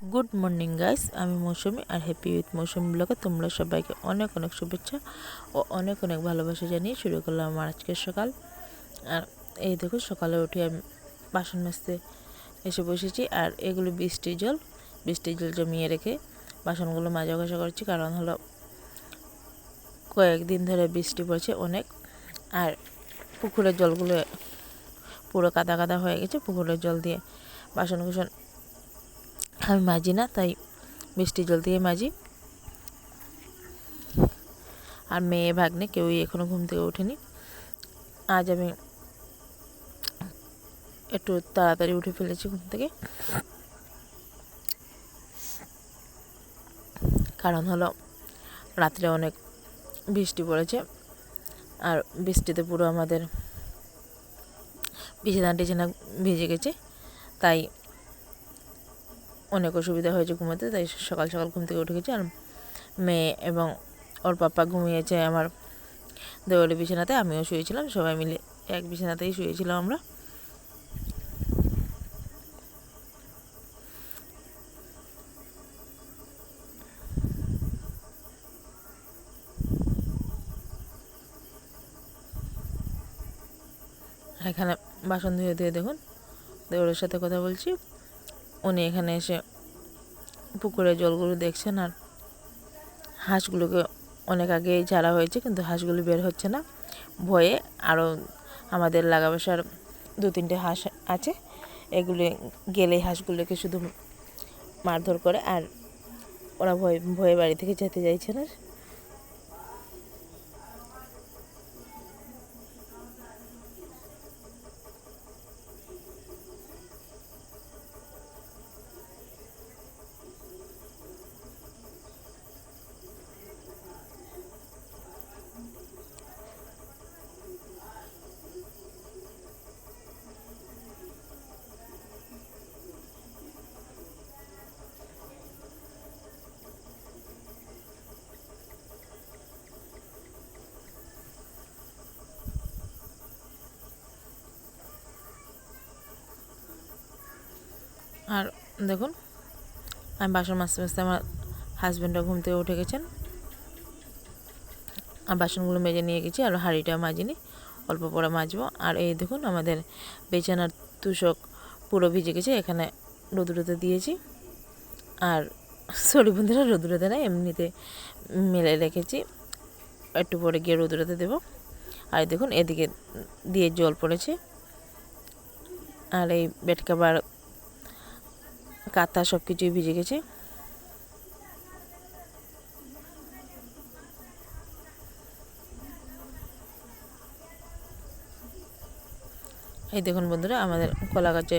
Good morning guys, আমি মৌসুমি আর happy with মৌসুমি ব্লগে তোমরা সবাইকে অনেক অনেক শুভেচ্ছা ও অনেক অনেক ভালোবাসা জানিয়ে শুরু করলাম আমার আজকের সকাল। আর এই দেখো, সকালে উঠে আমি বাসন মাজতে এসে বসেছি। আর এগুলো বৃষ্টির জল জমিয়ে রেখে বাসনগুলো মাজা ঘষা করছি, কারণ হলো কয়েকদিন ধরে বৃষ্টি পড়ছে অনেক। আর পুকুরের জলগুলো পুরো কাদা কাদা হয়ে গেছে। পুকুরের জল দিয়ে বাসন কুসন আমি মাজি না, তাই বৃষ্টির জল দিয়ে মাজি। আর মেয়ে ভাগ্নে কেউই এখনও ঘুম থেকে ওঠেনি। আজ আমি একটু তাড়াতাড়ি উঠে ফেলেছি ঘুম থেকে, কারণ হলো রাত্রে অনেক বৃষ্টি পড়েছে। আর বৃষ্টিতে পুরো আমাদের বিছানা ভিজে গেছে, তাই অনেক অসুবিধা হয়েছে ঘুমাতে। তাই সকাল সকাল ঘুম থেকে উঠে গেছি। আর মেয়ে এবং ওর পাপা ঘুমিয়েছে আমার দেওয়ালের বিছানাতে, আমিও শুয়েছিলাম। সবাই মিলে এক বিছানাতেই শুয়েছিলাম আমরা। এখানে বাসন ধুয়ে ধুয়ে দেখুন দেওরের সাথে কথা বলছি। উনি এখানে এসে পুকুরের জলগুলো দেখছেন। আর হাঁসগুলোকে অনেক আগেই ছাড়া হয়েছে, কিন্তু হাঁসগুলো বের হচ্ছে না ভয়ে। আরও আমাদের লাগা বাসার 2-3টে হাঁস আছে, এগুলি গেলেই হাঁসগুলোকে শুধু মারধর করে। আর ওরা ভয়ে বাড়ি থেকে যেতে চাইছে না। আর দেখুন, আমি বাসন মাজতে মাজতে আমার হাজব্যান্ডও ঘুম থেকে উঠে গেছেন। আর বাসনগুলো মেজে নিয়ে গেছি, আর হাঁড়িটা মাজিনি, অল্প পরে মাজবো। আর এই দেখুন, আমাদের বিছানার তুষক পুরো ভিজে গেছে। এখানে রোদুরোতে দিয়েছি। আর সরি বন্ধুরা, রোদুরোতে না, এমনিতে মেলে রেখেছি, একটু পরে গিয়ে রোদুরোতে দেবো। আর দেখুন, এদিকে দিয়ে জল পড়েছে। আর এই বেড কাভার কাঁথা সব কিছুই ভিজে গেছে। এই দেখুন বন্ধুরা, আমাদের কলা গাছে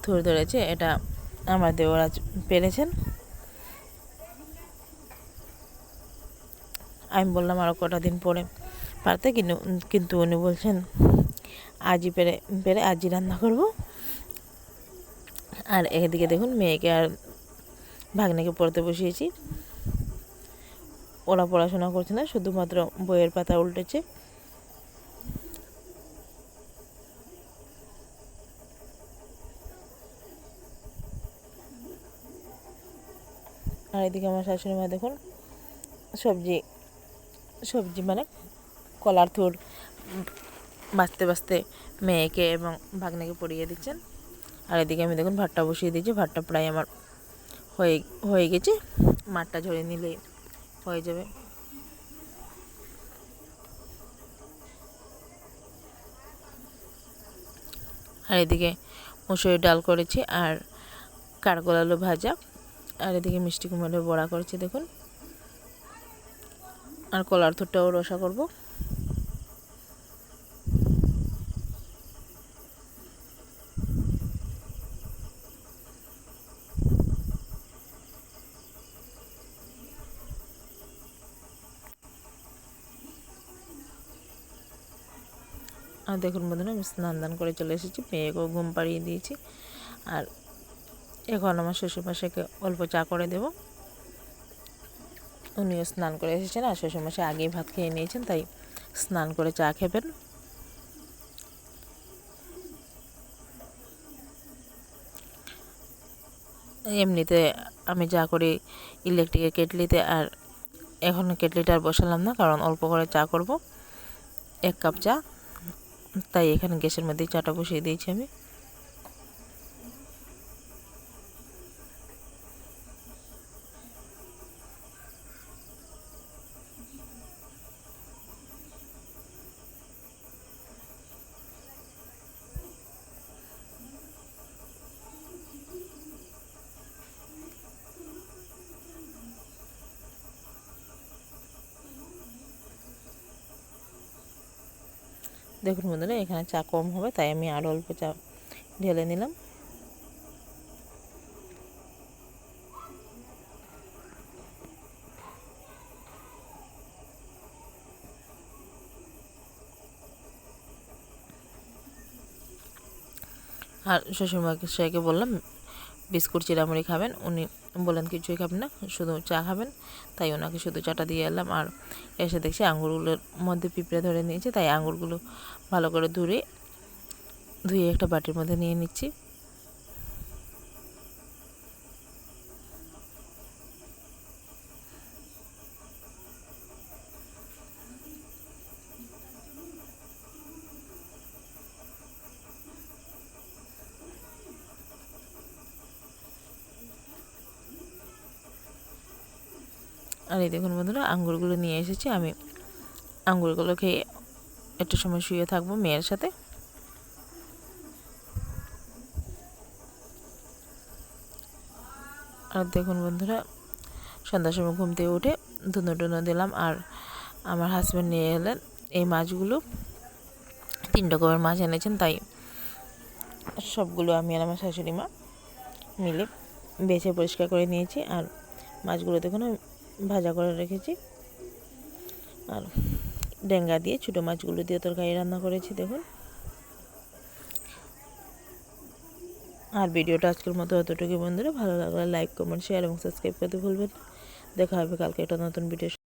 থুর ধরেছে। এটা আমার দেওরাজ পেরেছেন। আমি বললাম আরও কটা দিন পরে পারতে, কিন্তু উনি বলছেন আজই পেরে আজই রান্না করব। আর এদিকে দেখুন, মেয়েকে আর ভাগ্নেকে পড়তে বসিয়েছি। ওরা পড়াশোনা করছে না, শুধুমাত্র বইয়ের পাতা উল্টেছে। আর এদিকে আমার শাশুড়ি মা দেখুন সবজি মানে কলার থুর বাঁচতে বাঁচতে মেয়েকে এবং ভাগ্নেকে পড়িয়ে দিচ্ছেন। আর এদিকে আমি দেখুন ভাতটা বসিয়ে দিয়েছি। ভাতটা প্রায় আমার হয়ে গেছে, মাঠটা ঝরিয়ে নিলেই হয়ে যাবে। আর এদিকে মুসুরির ডাল করেছি, আর কারকল আলু ভাজা। আর এদিকে মিষ্টি কুমড়োর বড়া করেছি দেখুন। আর কলার থুরটাও রসা করব। আর দেখুন বন্ধুরা, আমি স্নান দান করে চলে এসেছি, মেয়েকেও ঘুম পাড়িয়ে দিয়েছি। আর এখন আমার শ্বশুরমশাইকে অল্প চা করে দেব। উনিও স্নান করে এসেছেন, আর শ্বশুরমশাই আগেই ভাত খেয়ে নিয়েছেন, তাই স্নান করে চা খেবেন। এমনিতে আমি যা করি ইলেকট্রিকের কেটলিতে, আর এখন কেটলিটা আর বসালাম না, কারণ অল্প করে চা করব, 1 কাপ চা, তাই এখানে গ্যাসের মধ্যেই চাটা বসিয়ে দিয়েছি আমি। দেখুন বন্ধুরা, এখানে চা কম হবে, তাই আমি আরও অল্প চা ঢেলে নিলাম। আর শ্বশুরমশাইকে বললাম বিস্কুট চিড়ামুড়ি খাবেন, উনি বলেন কিছুই খাবেন না, শুধু চা খাবেন, তাই ওনাকে শুধু চাটা দিয়ে এলাম। আর এসে দেখছি আঙুরগুলোর মধ্যে পিঁপড়ে ধরে নিয়েছে, তাই আঙুরগুলো ভালো করে ধুয়ে একটা বাটির মধ্যে নিয়ে নিচ্ছি। আর এই দেখুন বন্ধুরা, আঙ্গুরগুলো নিয়ে এসেছি, আমি আঙ্গুরগুলো খেয়ে একটু সময় শুয়ে থাকবো মেয়ের সাথে। আর দেখুন বন্ধুরা, সন্ধ্যার সময় ঘুম থেকে উঠে ধুনো টুনো দিলাম, আর আমার হাজব্যান্ড নিয়ে এলেন এই মাছগুলো, 3 রকমের মাছ এনেছেন, তাই সবগুলো আমি আর আমার শাশুড়ি মা মিলে বেছে পরিষ্কার করে নিয়েছি। আর মাছগুলো দেখুন আমি ভাজা করে রেখেছি, আর ডেঙ্গা দিয়ে ছোটো মাছগুলো দিয়ে তরকারি রান্না করেছি দেখুন। আর ভিডিওটা আজকের মতো এতটুকু বন্ধুরা, ভালো লাগলে লাইক কমেন্ট শেয়ার এবং সাবস্ক্রাইব করতে ভুলবেন। দেখা হবে কালকে একটা নতুন ভিডিও।